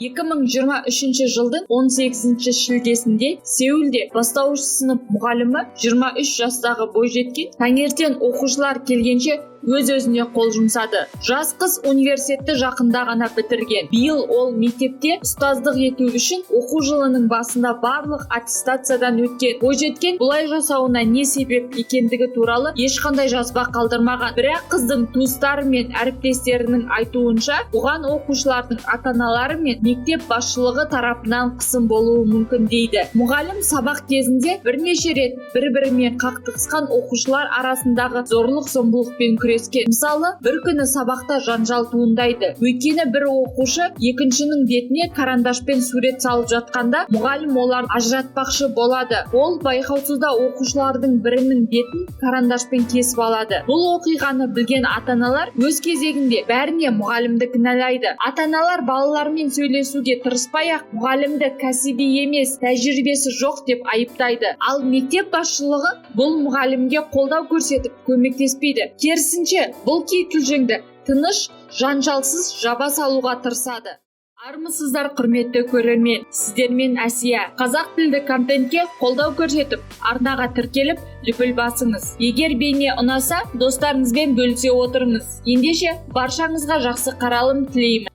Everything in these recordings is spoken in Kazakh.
2023 жылдың 18 шілдесінде Сеулде бастауыш сынып мұғалімі 23 жастағы бойжеткен таңертең оқушылар келгенше өз-өзіне қол жұмсады. Жас қыз университетті жақында ғана бітірген. Биыл ол мектепте ұстаздық ету үшін оқу жылының басында барлық аттестациядан өткен. Бойжеткен бұлай жасауына не себеп екендігі туралы ешқандай жазба қалдырмаған. Бірақ қыздың туыстары мен әріптестерінің айтуынша, бұған оқушылардың ата-аналары мен мектеп басшылығы тарапынан қысым болуы мүмкін дейді. Мұғалім сабақ кезінде бірнеше рет бір-бірімен қақтығысқан оқушылар арасындағы зорлық-зомбылықпен күрескен. Мысалы, бір күні сабақта жанжал туындайды. Өйткені бір оқушы екіншінің бетіне карандашпен сурет салып жатқанда, мұғалім оларды ажыратпақшы болады. Ол байқаусызда оқушылардың бірінің бетін карандашпен кесіп алады. Бұл оқиғаны білген ата-аналар өз кезегінде бәріне мұғалімді кінәлайды. Ата-аналар балалармен сөйлесуге тырыспай-ақ, мұғалімді кәсіби емес, тәжірибесі жоқ деп айыптайды. Ал мектеп басшылығы бұл мұғалімге қолдау көрсетіп көмектеспейді. Керісінше, бұл кикілжіңді тыныш, жанжалсыз жаба салуға тырысады. Армысыздар, құрметті көрермен, сіздермен Әсия. Қазақ тілді контентке қолдау көрсетіп, арнаға тіркеліп, лүпіл басыңыз. Егер бейне ұнаса, достарыңызбен бөлісе отырыңыз. Ендеше, баршаңызға жақсы қаралым тілеймін.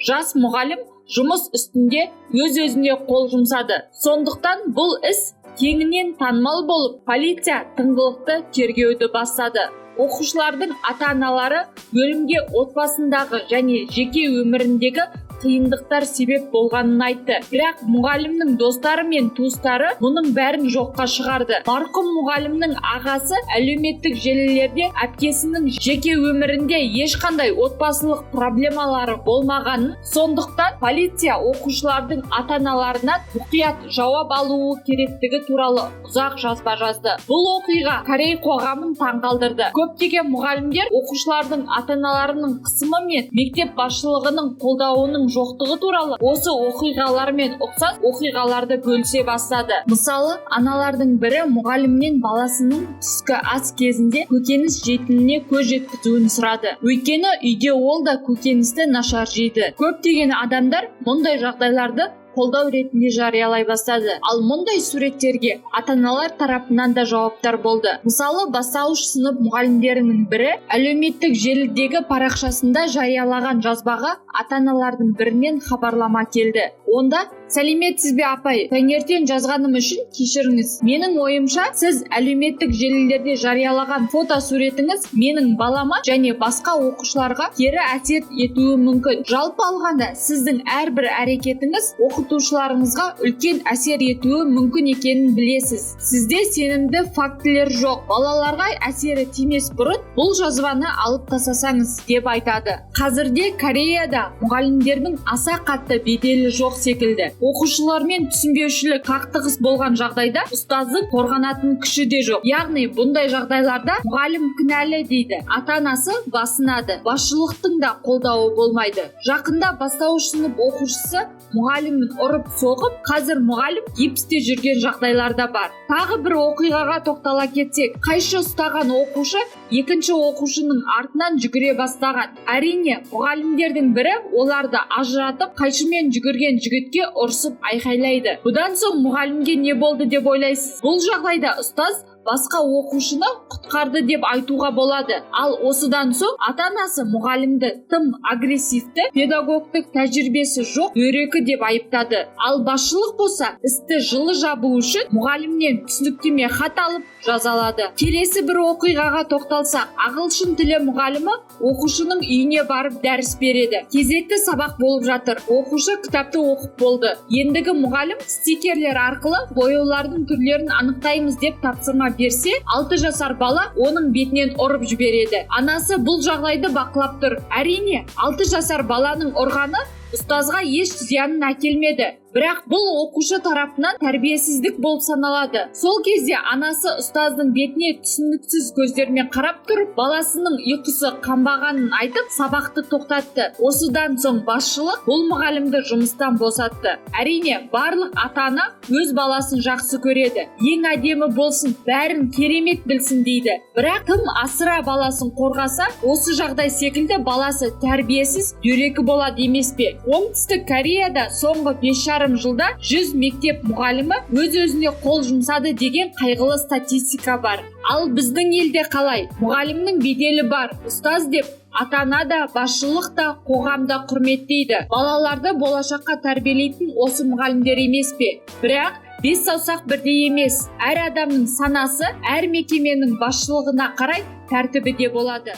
Жас мұғалім жұмыс үстінде өз-өзіне қол жұмсады. Сондықтан бұл іс кеңінен танымал болып, полиция тыңғылықты тергеуді бастады. Оқушылардың ата-аналары бөлімге отбасындағы және жеке өміріндегі қиындықтар себеп болғанын айтты. Бірақ мұғалімнің достары мен туыстары мұның бәрін жоққа шығарды. Марқұм мұғалімнің ағасы әлеуметтік желілерде әпкесінің жеке өмірінде ешқандай отбасылық проблемалары болмағанын, сондықтан полиция оқушылардың ата-аналарынан мұқият жауап алуы керектігі туралы ұзақ жазба жазды. Бұл оқиға Корей қоғамын таңғалдырды. Көптеген мұғалімдер оқушылардың ата-аналарының қысымы мен мектеп басшылығының қолдауының жоқтығы туралы осы оқиғалармен ұқсас оқиғаларды бөлісе бастады. Мысалы, аналардың бірі мұғалімнен баласының түскі ас кезінде көкөніс жейтініне көз жеткізуін сұрады. Өйткені үйде ол да көкөністі нашар жейді. Көптеген адамдар мұндай жағдайларды қолдау ретінде жариялай бастады. Ал мұндай суреттерге ата-аналар тарапынан да жауаптар болды. Мысалы, бастауыш сынып мұғалімдерінің бірі әлеуметтік желідегі парақшасында жариялаған жазбаға ата-аналардың бірінен хабарлама келді. Онда: "Сәлеметсіз бе апай, таңертең жазғаным үшін кешіріңіз. Менің ойымша, сіз әлеуметтік желілерде жариялаған фото суретіңіз менің балама және басқа оқушыларға кері әсер етуі мүмкін. Жалпы алғанда, сіздің әрбір әрекетіңіз оқытушыларыңызға үлкен әсер етуі мүмкін екенін білесіз. Сізде сенімді фактілер жоқ. Балаларға әсері тимес бұрын бұл жазбаны алып тастасаңыз", деп айтады. Қазірде Кореяда мұғалімдердің аса қатты беделі жоқ секілді. Оқушылармен түсінбеушілік қақтығыс болған жағдайда ұстаздың қорғанатын күші де жоқ. Яғни бұндай жағдайларда мұғалім кінәлі дейді. Ата-анасы басынады. Басшылықтың да қолдауы болмайды. Жақында бастауыш сынып оқушысы мұғалімін ұрып соғып, қазір мұғалім гипсте жүрген жағдайларда бар. Тағы бір оқиғаға тоқтала кетсек, қайшы ұстаған оқушы екінші оқушының артынан жүгіре бастаған. Әрине, мұғалімдердің бірі оларды ажыратып, қайшымен жүгірген жігітке ұрсып айқайлайды. Бұдан соң мұғалімге не болды деп ойлайсыз? Бұл жағдайда ұстаз басқа оқушыны құтқарды деп айтуға болады. Ал осыдан соң ата-анасы мұғалімді тым агрессивті, педагогтық тәжірибесі жоқ дөрекі деп айыптады. Ал басшылық болса, істі жылы жабу үшін мұғалімнен түсініктеме хат алып жазалады. Келесі бір оқиғаға тоқталсақ, ағылшын тілі мұғалімі оқушының үйіне барып дәріс береді. Кезекті сабақ болып жатыр. Оқушы кітапты оқып болды. Ендігі мұғалім стикерлер арқылы бояулардың түрлерін анықтаймыз деп тапсырма берсе, 6 жасар бала оның бетінен ұрып жібереді. Анасы бұл жағдайды бақылап тұр. Әрине, 6 жасар баланың ұрғаны ұстазға еш зиянын әкелмеді. бірақ бұл оқушы тарапынан тәрбиесіздік болып саналады. Сол кезде анасы ұстаздың бетіне түсініксіз көздермен қарап тұрып, баласының ұйқысы қанбағанын айтып, сабақты тоқтатты. Осыдан соң басшылық бұл мұғалімді жұмыстан босатты. Әрине, барлық ата-ана өз баласын жақсы көреді. Ең әдемі болсын, бәрін керемет білсін дейді. Бірақ кім асыра баласын қорғаса, осы жағдай секілді баласы тәрбиесіз, дөрекі болады емес пе? Оңтүстік Кореяда соңғы 5,5 жылда 100 мектеп мұғалімі өз-өзіне қол жұмсады деген қайғылы статистика бар. Ал біздің елде қалай? Мұғалімнің беделі бар, ұстаз деп ата-ана да, басшылық та, қоғамда құрметтейді. Балаларды болашаққа тәрбиелейтін осы мұғалімдер емес пе? Бірақ бес саусақ бірдей емес. Әр адамның санасы, әр мекеменің басшылығына қарай тәртібі де болады.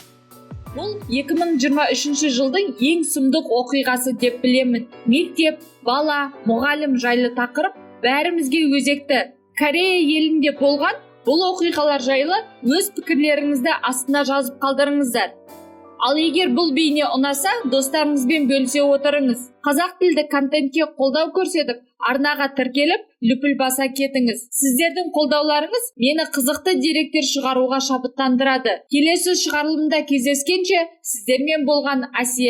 Бұл 2023 жылдың ең сұмдық оқиғасы деп білемін. Мектеп, бала, мұғалім жайлы тақырып бәрімізге өзекті. Корея елінде болған бұл оқиғалар жайлы өз пікірлеріңізді астына жазып қалдырыңыздар. Ал егер бұл бейне ұнаса, достарыңызбен бөлісе отырыңыз. Қазақ тілді контентке қолдау көрсетіп, арнаға тіркеліп, лүпіл баса кетіңіз. Сіздердің қолдауларыңыз мені қызықты деректер шығаруға шабыттандырады. Келесі шығарылымда кездескенше, сіздермен болған Асия.